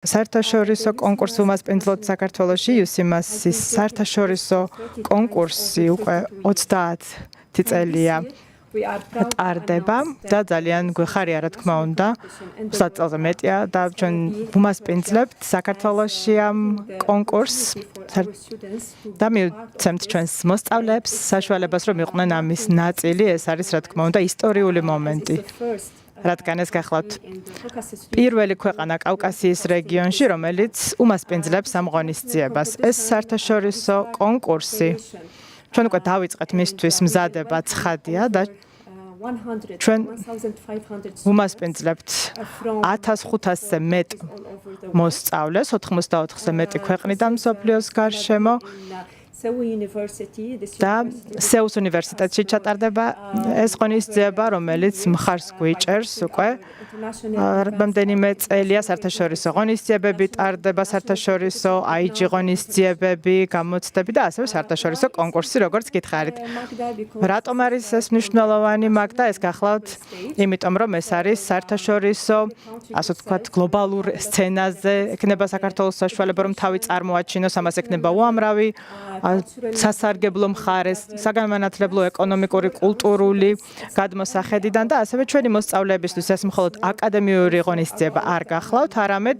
საერთაშორისო კონკურსი უმასპინძლოდ საქართველოში UCIMAS-ის საერთაშორისო კონკურსი უკვე 30 წელია ტარდება და ძალიან გვეხარია რა თქმა უნდა 30 წელზე მეტია და ჩვენ უმასპინძლებთ საქართველოში ამ კონკურსს და მივცემთ ჩვენს მოსწავლეებს საშუალებას რომ იყვნენ ამის ნაწილი ეს არის რა თქმა უნდა ისტორიული მომენტი რადგან ეს გახლავთ პირველი ქვეყანა კავკასიის რეგიონში, რომელიც უმასპინძლებს ამ ღონისძიებას. ეს საერთაშორისო კონკურსი ჩვენ უკვე დავიწყეთ მისთვის მზადება ცხადია და ჩვენ უმასპინძლებთ 1500-ზე მეტ მოსწავლეს 84-ზე მეტი ქვეყნიდან მსოფლიოს გარშემო და სეუს უნივერსიტეტში ჩატარდება ეს ღონისძიება, რომელიც მხარს გვიჭერს უკვე რამდენიმე წელია საერთაშორისო ღონისძიებები ტარდება, საერთაშორისო IG ღონისძიებები, გამოცდები და ასევე საერთაშორისო კონკურსი, როგორც გითხარით. რატომ არის ეს მნიშვნელოვანი მაგდა? ეს გახლავთ, იმიტომ რომ ეს არის საერთაშორისო, ასე ვთქვათ, გლობალურ სცენაზე, ექნება საქართველოს საშუალება რომ თავი წარმოაჩინოს, ამას ექნება უამრავი სასარგებლო მხარეს, საგანმანათლებლო, ეკონომიკური, კულტურული გადმოსახედიდან და ასევე ჩვენი მოსწავლეებისთვის ეს მხოლოდ აკადემიური ღონისძიება არ გახლავთ, არამედ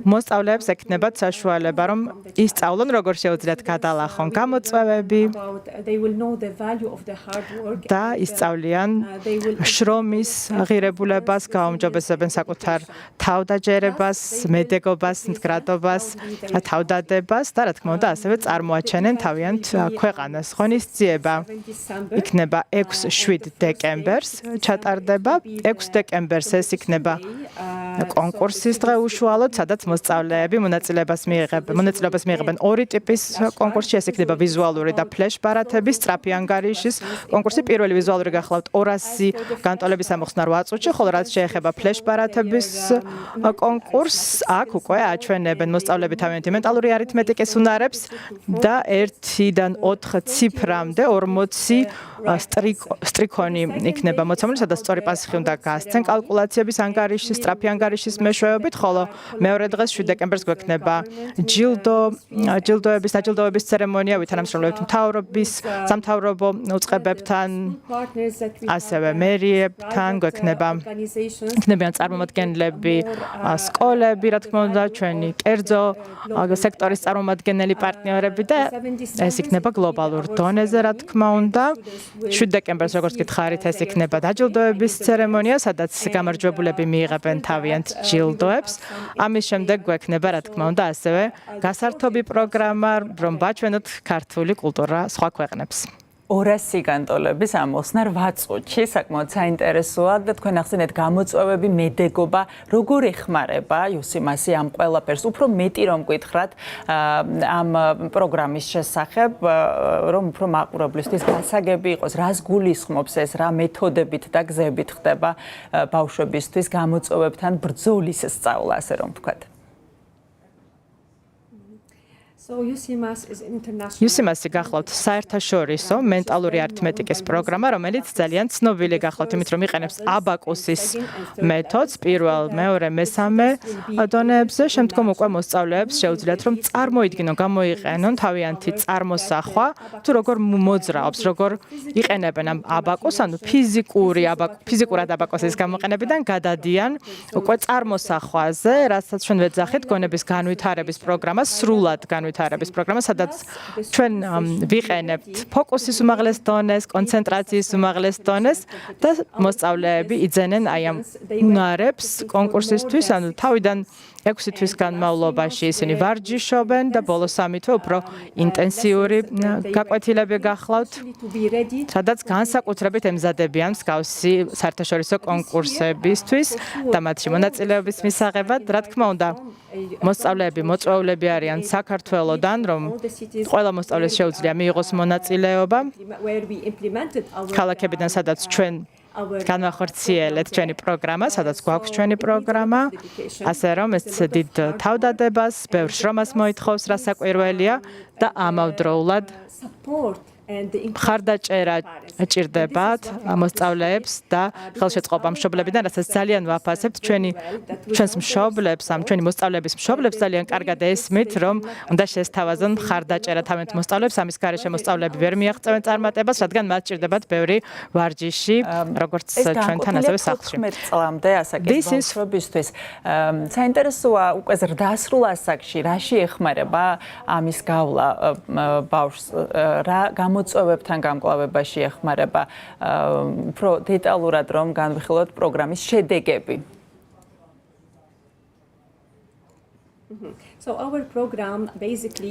მოსწავლეებს ექნებათ საშუალება, რომ ისწავლონ, როგორ შეუძლიათ გადალახონ გამოწვევები და ისწავლიან შრომის ღირებულებას, გაუმჯობესებენ საკუთარ თავდაჯერებას, მედეგობას, მდგრადობას, თავდადებას და რა თქმა უნდა ასევე წარმოაჩენენ თავიანთ ქვეყანას. ღონისძიება იქნება 6-7 დეკემბერს ჩატარდება. 6 დეკემბერს ეს იქნება კონკურსის დღე უშუალოდ, სადაც მოსწავლეები მონაწილეობას მიიღებენ ორი ტიპის კონკურსში, ეს იქნება ვიზუალური და ფლეშ ბარათების, სწრაფი ანგარიშის კონკურსი. პირველი ვიზუალური გახლავთ 200 განტოლების ამოხსნა 8 წუთში, ხოლო რაც შეეხება ფლეშ ბარათების კონკურსს, აქ უკვე აჩვენებენ მოსწავლეები თავიანთი მენტალური არითმეტიკის უნარებს და 1-დან 4 ციფრამდე 40 სტრიქონი იქნება მოცემული, სადაც სწორი პასუხი უნდა გასცენ კალკულაციების ანგარიშის, სწრაფი ანგარიშის მეშვეობით, ხოლო მეორე დღეს 7 დეკემბერს გვექნება დაჯილდოების ცერემონია, ვითანამშრომლებთ მთავრობის, სამთავრობო უწყებებთან, ასევე მერიებთან, იქნებიან წარმომადგენლები, სკოლები, რა თქმა უნდა, ჩვენი კერძო სექტორის წარმომადგენელი პარტნიორები და ეს იქნება გლობალურ დონეზე, რა თქმა უნდა. 7 დეკემბერს, როგორც გითხარით, ეს იქნება დაჯილდოების ცერემონია, სადაც გამარჯვებულები მიიღებენ თავიანთ ჯილდოებს. ამის შემდეგ გვექნება, რა თქმა უნდა, ასევე გასართობი პროგრამა, რომ ვაჩვენოთ ქართული კულტურა სხვა ქვეყნებს. 200 განტოლების ამოხსნა 8 წუთში, საკმაოდ საინტერესოა და თქვენ ახსენეთ გამოწვევები, მედეგობა, როგორ ეხმარება UCIMAS-ი ამ ყველაფერს. უფრო მეტი რომ გითხრათ ამ პროგრამის შესახებ, რომ უფრო მაყურებლისთვის გასაგები იყოს, რას გულისხმობს ეს, რა მეთოდებით და გზებით ხდება ბავშვებისთვის გამოწვევებთან ბრძოლის სწავლა, ასე რომ ვთქვათ. UCIMAS-ი გახლავთ საერთაშორისო მენტალური არითმეტიკის პროგრამა, რომელიც ძალიან ცნობილი გახლავთ, იმით რომ იყენებს აბაკუსის მეთოდს პირველ, მეორე, მესამე დონეებზე, შემდგომ უკვე მოსწავლეებს შეუძლიათ რომ წარმოიდგინონ, გამოიყენონ თავიანთი წარმოსახვა, თუ როგორ მოძრაობს, როგორ იყენებენ ამ აბაკუსს, ანუ ფიზიკურად აბაკუსის გამოყენებიდან გადადიან უკვე წარმოსახვაზე, რასაც ჩვენ ვეძახით გონების განვითარების პროგრამა, სრულად განვითარების პროგრამა, სადაც ჩვენ ვიყენებთ ფოკუსის უმაღლეს დონეს, კონცენტრაციის უმაღლეს დონეს და მოსწავლეები იძენენ აი ამ უნარებს კონკურსისთვის, ანუ თავიდან 6 თვის განმავლობაში ისინი ვარჯიშობენ და ბოლოს 3 თვე უფრო ინტენსიური გაკვეთილები გახლავთ, სადაც განსაკუთრებით ემზადებიან მსგავსი საერთაშორისო კონკურსებისთვის და მათში მონაწილეობის მისაღებად, რა თქმა უნდა, მოსწავლეები მოწვეულები არიან საქართველოდან, რომ ყველა მოსწავლეს შეუძლია მიიღოს მონაწილეობა ქალაქებიდან, სადაც ჩვენ განვახორციელეთ ჩვენი პროგრამა, სადაც გვაქვს ჩვენი პროგრამა, ასე რომ ეს დიდ თავდადებას, ბევრ შრომას მოითხოვს, რა საკვირველია და ამავდროულად მხარდაჭერა ჭირდებათ მოსწავლეებს და ხელშეწყობა მშობლებიდან, რასაც ძალიან ვაფასებთ ჩვენს მშობლებს, ჩვენი მოსწავლეების მშობლებს ძალიან კარგად ესმით, რომ უნდა შესთავაზონ მხარდაჭერა თავიანთ მოსწავლეებს, ამის გარეშე მოსწავლეები ვერ მიაღწევენ წარმატებას, რადგან მათ ჭირდებათ ბევრი ვარჯიში, როგორც ჩვენთან ასევე სახლში. 15 წლამდე ასაკის ბავშვებისთვის საინტერესოა უკვე ზრდასრულ ასაკში რაში ეხმარება ამის გავლა ბავშვს, რა გამოწვევებთან გამკლავებაში ეხმარება, უფრო დეტალურად რომ განვიხილოთ პროგრამის შედეგები.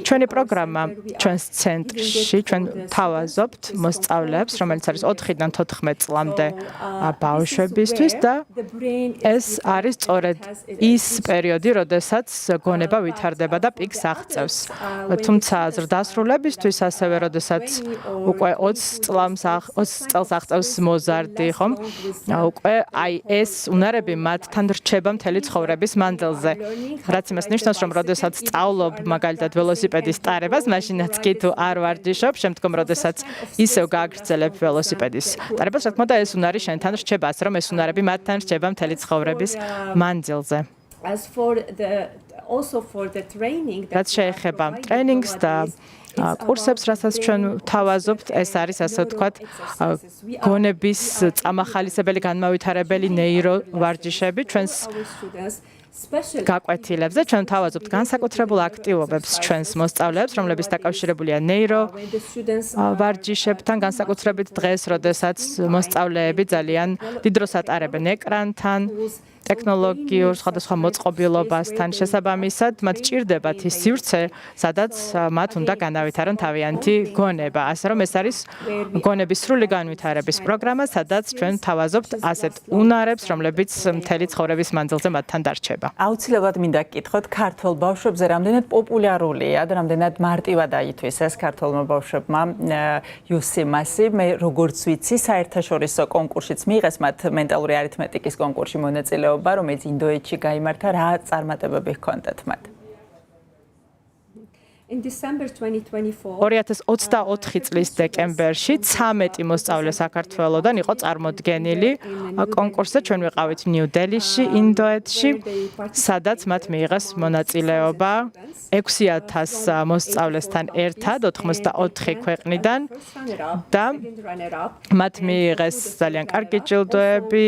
ჩვენი პროგრამა ჩვენს ცენტრში ჩვენ თავაზობთ მოსწავლეებს, რომელიც არის 4-დან 14 წლამდე ბავშვებისთვის და ეს არის სწორედ ის პერიოდი, როდესაც გონება ვითარდება და პიკს აღწევს. თუმცა ზრდასრულებისთვის ასევე, როდესაც უკვე 20 წელს აღწევს მოზარდი, ხომ? უკვე აი ეს უნარები მათთან რჩება მთელი ცხოვრების მანძილზე. რაც იმას ნიშნავს, რომ როდესაც სწავლობ მაგალითად ველოსიპედის ტარებას, მაშინაც კი თუ არ ვარჯიშობ, შემდგომ როდესაც ისევ გააგრძელებ ველოსიპედის ტარებას, რა თქმა უნდა, ეს უნარი შენთან რჩება, ასე რომ ეს უნარები მათთან რჩება მთელი ცხოვრების მანძილზე. რაც შეეხება ტრეინინგს და კურსებს, რასაც ჩვენ თავაზობთ, ეს არის ასე ვთქვათ, გონების წამახალისებელი, განმავითარებელი ნეირო ვარჯიშები ჩვენს გაკვეთილებზე. ჩვენ თავაზობთ განსაკუთრებულ აქტივობებს ჩვენს მოსწავლეებს, რომლებიც დაკავშირებულია ნეირო ვარჯიშებთან, განსაკუთრებით დღეს, როდესაც მოსწავლეები ძალიან დიდ დროს ატარებენ ეკრანთან, ტექნოლოგიურ სხვადასხვა მოწყობილობასთან შესაბამისად, მათ ჭირდებათ ის სივრცე, სადაც მათ უნდა განავითარონ თავიანთი გონება. ასე რომ ეს არის გონების სრული განვითარების პროგრამა, სადაც ჩვენ თავაზობთ ასეთ უნარებს, რომლებიც მთელი ცხოვრების მანძილზე მათთან დარჩება. აუცილებლად მინდა გკითხოთ, ქართველ ბავშვებზე რამდენად პოპულარულია და რამდენად მარტივად აითვისეს ქართველმა ბავშვებმა UCMAS-ი. მე როგორც ვიცი, საერთაშორისო კონკურსშიც მიიღეს მათ მენტალური არითმეტიკის კონკურსში მონაწილეობა, რომელიც ინდოეთში გაიმართა, რა წარმატებები ჰქონდათ მათ? 2024 წლის დეკემბერში 13 მოსწავლე საქართველოდან იყო წარმოდგენილი კონკურსზე. ჩვენ ვიყავით ნიუ-დელიში, ინდოეთში, სადაც მათ მიიღეს მონაწილეობა 6000 მოსწავლესთან ერთად 84 ქვეყნიდან და მათ მიიღეს ძალიან კარგი ჯილდოები,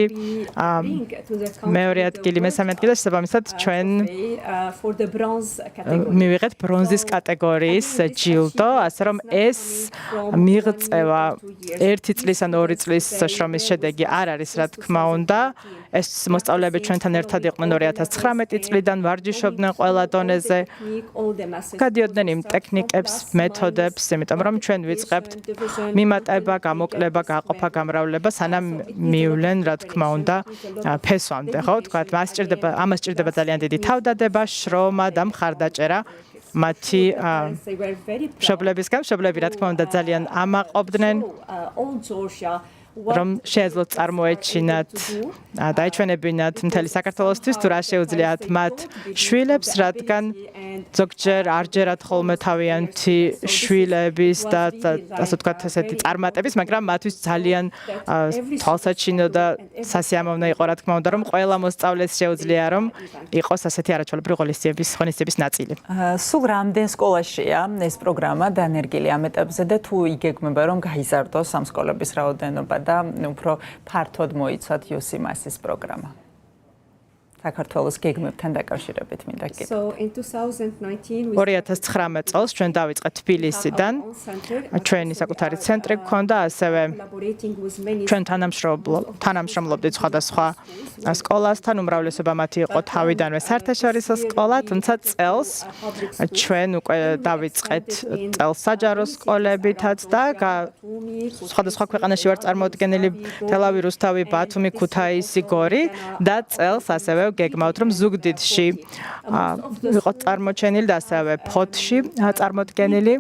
მეორე ადგილი, მესამე ადგილი და შესაბამისად ჩვენ მივიღეთ ბრონზის კატეგორიის ჯილდო, ასე რომ ეს მიღწევა 1 წლის ან 2 წლის შრომის შედეგი არ არის, რა თქმა უნდა. ეს მოსწავლეები ჩვენთან ერთად იყვნენ 2019 წლიდან, ვარჯიშობდნენ ყველა დონეზე, გადიოდნენ იმ ტექნიკებს, მეთოდებს, იმიტომ რომ ჩვენ ვიწყებთ მიმატება, გამოკლება, გაყოფა, გამრავლება, სანამ მივლენ, რა თქმა უნდა, ფესვამდე, ხო? თქვათ, ამას ჭირდება ძალიან დიდი თავდადება, შრომა და მხარდაჭერა. მათი მშობლებისგან, მშობლები რა თქმა უნდა ძალიან ამაყობდნენ, რომ შეეძლოთ წარმოეჩინათ, დაეჩვენებინათ მთელი საქართველოსთვის თუ რა შეუძლიათ მათ შვილებს, რადგან ზოგჯერ არ ჯერათ ხოლმე თავიანთი შვილების და ასე ვთქვათ, ესეთი წარმატების, მაგრამ მათთვის ძალიან თვალსაჩინო და სასიამოვნო იყო, რა თქმა უნდა, რომ ყველა მოსწავლეს შეუძლია, რომ იყოს ასეთი არაჩვეულებრივი ღონისძიების ნაწილი. სულ რამდენ სკოლაშია ეს პროგრამა დანერგილი ამ ეტაპზე და თუ იგეგმება, რომ გაიზარდოს ამ სკოლების რაოდენობა და უფრო ფართოდ მოიცვათ UCMAS-ის პროგრამა? საქართველოს გეგმებთან დაკავშირებით მინდა გითხრათ. 2019 წელს ჩვენ დავიწყეთ თბილისიდან. ჩვენი საკუთარი ცენტრი გქონდა, ასევე ჩვენ თანამშრომლობდით სხვადასხვა სკოლასთან, უმრავლესობა მათი იყო თავიდანვე საერთაშორისო სკოლა, თუმცა წელს ჩვენ უკვე დავიწყეთ წელს საჯარო სკოლებითაც და სხვადასხვა ქვეყანაში ვარ წარმოდგენილი, თელავი, რუსთავი, ბათუმი, ქუთაისი, გორი და წელს ასევე გეგმავთ, რომ ზუგდიდში ვიყოთ წარმოჩენილი და ასევე ფოთში წარმოდგენილი.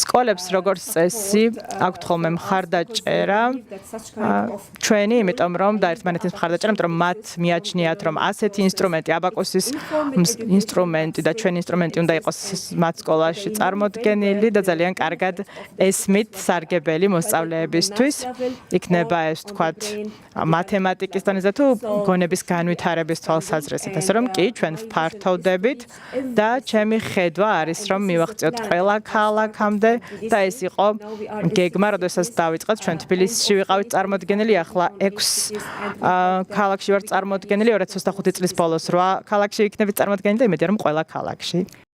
სკოლებს როგორც წესი აქვთ ხოლმე მხარდაჭერა ჩვენი, იმიტომ რომ და ერთმანეთის მხარდაჭერა, იმიტომ რომ მათ მიაჩნიათ, რომ ასეთი ინსტრუმენტი, აბაკუსის ინსტრუმენტი და ჩვენი ინსტრუმენტი უნდა იყოს მათ სკოლაში წარმოდგენილი და ძალიან კარგად ესმით სარგებელი მოსწავლეებისთვის. იქნება ეს თქვათ მათემატიკის დონეზე თუ გონების განვითარების თვალსაზრისით. ასე რომ კი ჩვენ ვფართოვდებით და ჩემი ხედვა არის რომ მივახციოთ ყველა ქალაქამდე და ეს იყო გეგმა, როდესაც დავიწყეთ ჩვენ თბილისში ვიყავით წარმოდგენილი, ახლა 6 ქალაქში ვარ წარმოდგენილი, 2025 წლის ბოლოს 8 ქალაქში იქნებით წარმოდგენილი და იმედია რომ ყველა ქალაქში.